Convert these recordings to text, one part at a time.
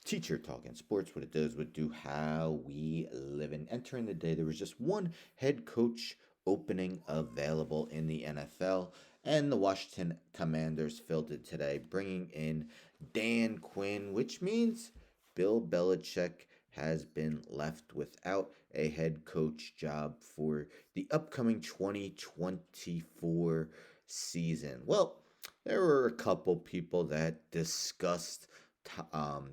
Teacher Talking Sports, what it does, would do how we live in. Entering the day, there was just one head coach opening available in the NFL, and the Washington Commanders filled it today, bringing in Dan Quinn, which means Bill Belichick has been left without a head coach job for the upcoming 2024 season. Well, there were a couple people that discussed um,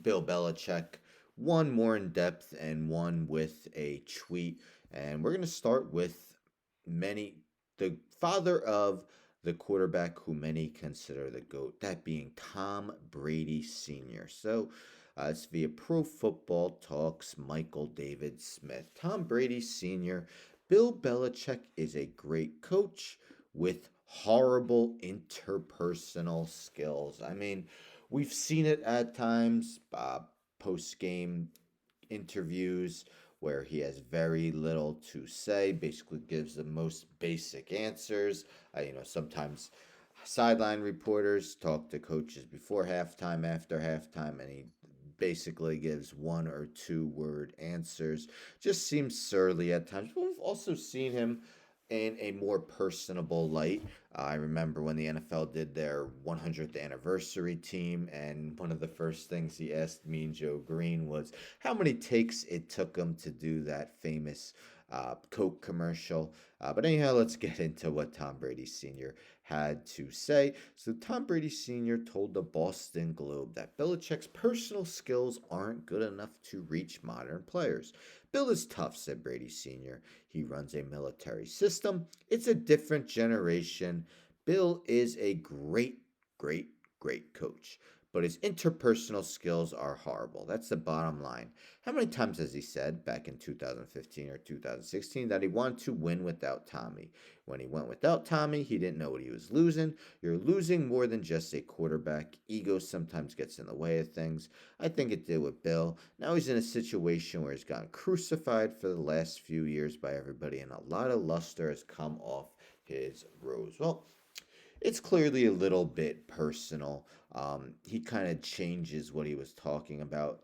Bill Belichick, one more in depth and one with a tweet. And we're going to start with many, the father of the quarterback who many consider the GOAT, that being Tom Brady Sr. So it's via Pro Football Talks Michael David Smith. Tom Brady Sr., Bill Belichick is a great coach with horrible interpersonal skills. I mean, we've seen it at times, post game interviews where he has very little to say, basically gives the most basic answers. Sometimes sideline reporters talk to coaches before halftime, after halftime, and he basically gives one or two word answers. Just seems surly at times. But we've also seen him in a more personable light. I remember when the NFL did their 100th anniversary team, and one of the first things he asked Mean Joe Green was how many takes it took him to do that famous Coke commercial. But anyhow, let's get into what Tom Brady Sr. had to say. So, Tom Brady Sr. told the Boston Globe that Belichick's personal skills aren't good enough to reach modern players. Bill is tough, said Brady Sr. He runs a military system. It's a different generation. Bill is a great, great, great coach, but his interpersonal skills are horrible. That's the bottom line. How many times has he said back in 2015 or 2016 that he wanted to win without Tommy? When he went without Tommy, he didn't know what he was losing. You're losing more than just a quarterback. Ego sometimes gets in the way of things. I think it did with Bill. Now he's in a situation where he's gotten crucified for the last few years by everybody, and a lot of luster has come off his rose. Well, it's clearly a little bit personal. He kind of changes what he was talking about.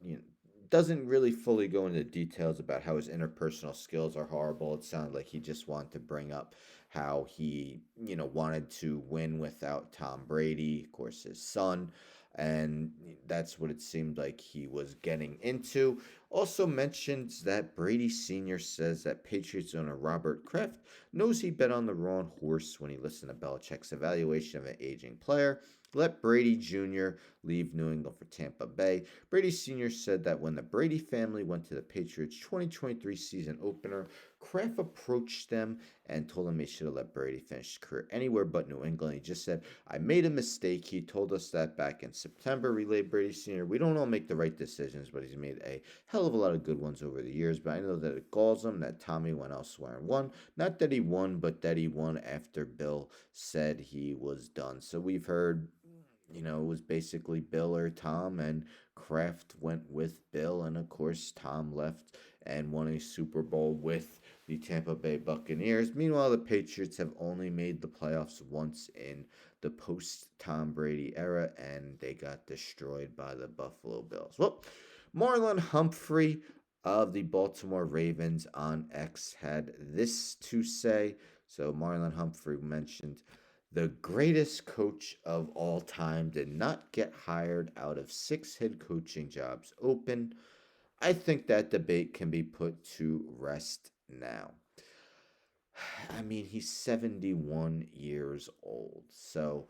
Doesn't really fully go into details about how his interpersonal skills are horrible. It sounded like he just wanted to bring up how he, wanted to win without Tom Brady, of course, his son. And that's what it seemed like he was getting into. Also mentions that Brady Sr. says that Patriots owner Robert Kraft knows he bet on the wrong horse when he listened to Belichick's evaluation of an aging player. Let Brady Jr. leave New England for Tampa Bay. Brady Sr. said that when the Brady family went to the Patriots' 2023 season opener, Kraft approached them and told them they should have let Brady finish his career anywhere but New England. He just said, I made a mistake. He told us that back in September, relayed Brady Sr. We don't all make the right decisions, but he's made a hell of a lot of good ones over the years. But I know that it galls him that Tommy went elsewhere and won. Not that he won, but that he won after Bill said he was done. So we've heard, it was basically Bill or Tom, and Kraft went with Bill, and of course Tom left and won a Super Bowl with the Tampa Bay Buccaneers. Meanwhile, the Patriots have only made the playoffs once in the post Tom Brady era, and they got destroyed by the Buffalo Bills. Well, Marlon Humphrey of the Baltimore Ravens on X had this to say. So Marlon Humphrey mentioned the greatest coach of all time did not get hired out of 6 head coaching jobs open. I think that debate can be put to rest now. I mean, he's 71 years old. So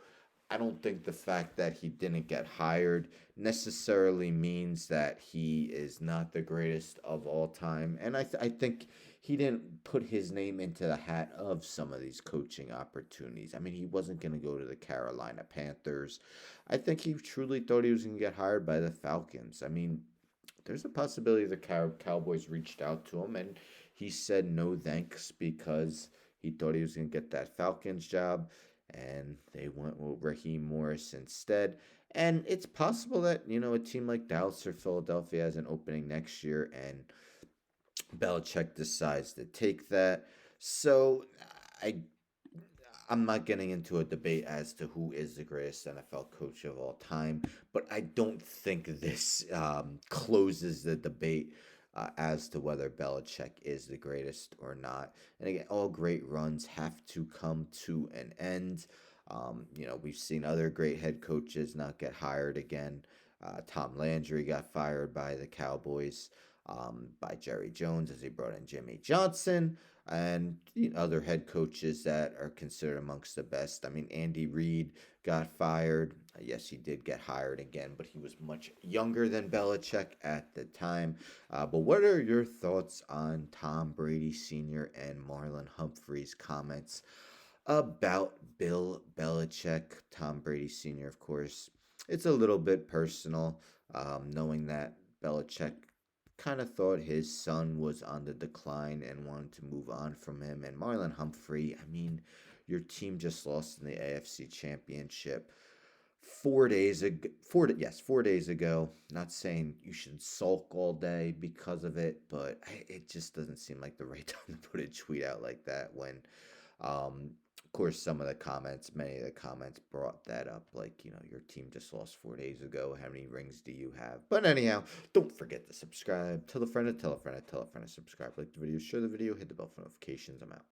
I don't think the fact that he didn't get hired necessarily means that he is not the greatest of all time. And I think he didn't put his name into the hat of some of these coaching opportunities. I mean, he wasn't going to go to the Carolina Panthers. I think he truly thought he was going to get hired by the Falcons. I mean, there's a possibility the Cowboys reached out to him and he said no thanks because he thought he was going to get that Falcons job and they went with Raheem Morris instead. And it's possible that, a team like Dallas or Philadelphia has an opening next year and Belichick decides to take that. So I I'm not getting into a debate as to who is the greatest NFL coach of all time, but I don't think this closes the debate as to whether Belichick is the greatest or not. And again, all great runs have to come to an end. We've seen other great head coaches not get hired again. Tom Landry got fired by the Cowboys, by Jerry Jones as he brought in Jimmy Johnson, and other head coaches that are considered amongst the best. I mean, Andy Reid got fired. Yes, he did get hired again, but he was much younger than Belichick at the time. But what are your thoughts on Tom Brady Sr. and Marlon Humphrey's comments about Bill Belichick? Tom Brady Sr., of course, it's a little bit personal, knowing that Belichick kind of thought his son was on the decline and wanted to move on from him. And Marlon Humphrey, I mean, your team just lost in the AFC Championship 4 days ago. 4 days ago. Not saying you should sulk all day because of it, but it just doesn't seem like the right time to put a tweet out like that when of course, many of the comments brought that up. Like, your team just lost 4 days ago. How many rings do you have? But anyhow, don't forget to subscribe. Tell a friend to tell a friend to tell a friend to subscribe. Like the video, share the video, hit the bell for notifications. I'm out.